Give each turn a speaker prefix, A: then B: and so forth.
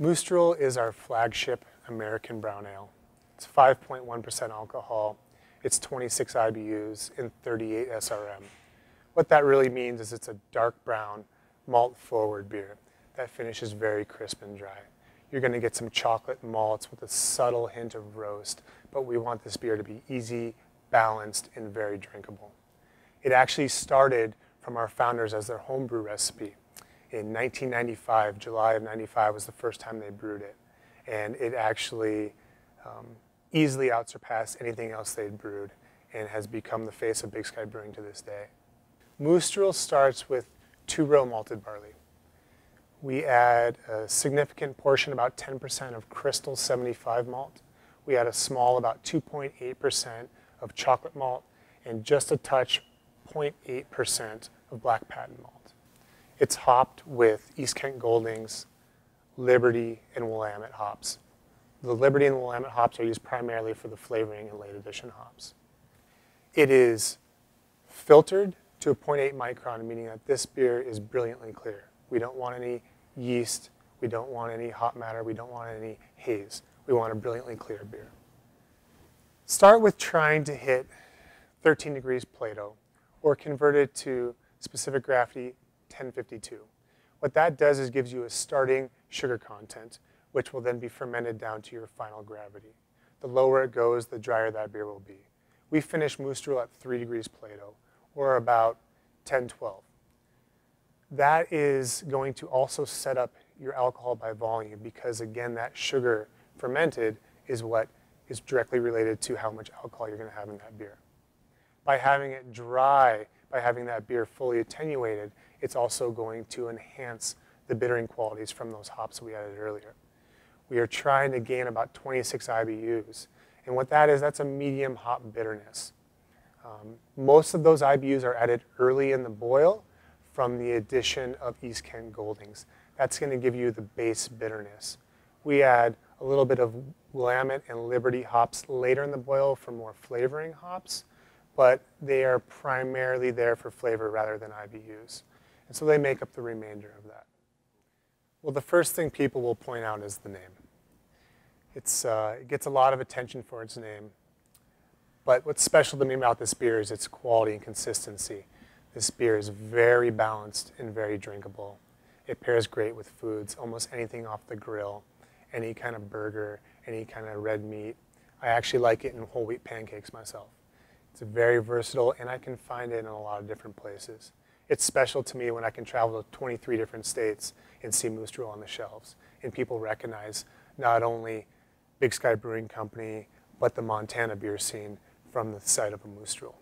A: Moostrel is our flagship American brown ale. It's 5.1% alcohol. It's 26 IBUs and 38 SRM. What that really means is it's a dark brown, malt-forward beer that finishes very crisp and dry. You're going to get some chocolate malts with a subtle hint of roast, but we want this beer to be easy, balanced, and very drinkable. It actually started from our founders as their homebrew recipe. In 1995, July of 95 was the first time they brewed it. And it actually easily outsurpassed anything else they'd brewed and has become the face of Big Sky Brewing to this day. Moostrel starts with 2-row malted barley. We add a significant portion, about 10% of Crystal 75 malt. We add a small, about 2.8% of chocolate malt and just a touch, 0.8% of Black Patent malt. It's hopped with East Kent Goldings, Liberty, and Willamette hops. The Liberty and Willamette hops are used primarily for the flavoring and late addition hops. It is filtered to a 0.8 micron, meaning that this beer is brilliantly clear. We don't want any yeast, we don't want any hop matter, we don't want any haze. We want a brilliantly clear beer. Start with trying to hit 13 degrees Plato or convert it to specific gravity 1052. What that does is gives you a starting sugar content, which will then be fermented down to your final gravity. The lower it goes, the drier that beer will be. We finish Moostrel at 3 degrees Plato, or about 1012. That is going to also set up your alcohol by volume because, again, that sugar fermented is what is directly related to how much alcohol you're going to have in that beer. By having it dry, by having that beer fully attenuated, it's also going to enhance the bittering qualities from those hops we added earlier. We are trying to gain about 26 IBUs. And what that is, that's a medium hop bitterness. Most of those IBUs are added early in the boil from the addition of East Kent Goldings. That's going to give you the base bitterness. We add a little bit of Willamette and Liberty hops later in the boil for more flavoring hops, but they are primarily there for flavor rather than IBUs. And so they make up the remainder of that. Well, the first thing people will point out is the name. It gets a lot of attention for its name. But what's special to me about this beer is its quality and consistency. This beer is very balanced and very drinkable. It pairs great with foods, almost anything off the grill, any kind of burger, any kind of red meat. I actually like it in whole wheat pancakes myself. It's very versatile, and I can find it in a lot of different places. It's special to me when I can travel to 23 different states and see Moostrel on the shelves, and people recognize not only Big Sky Brewing Company, but the Montana beer scene from the site of a Moostrel.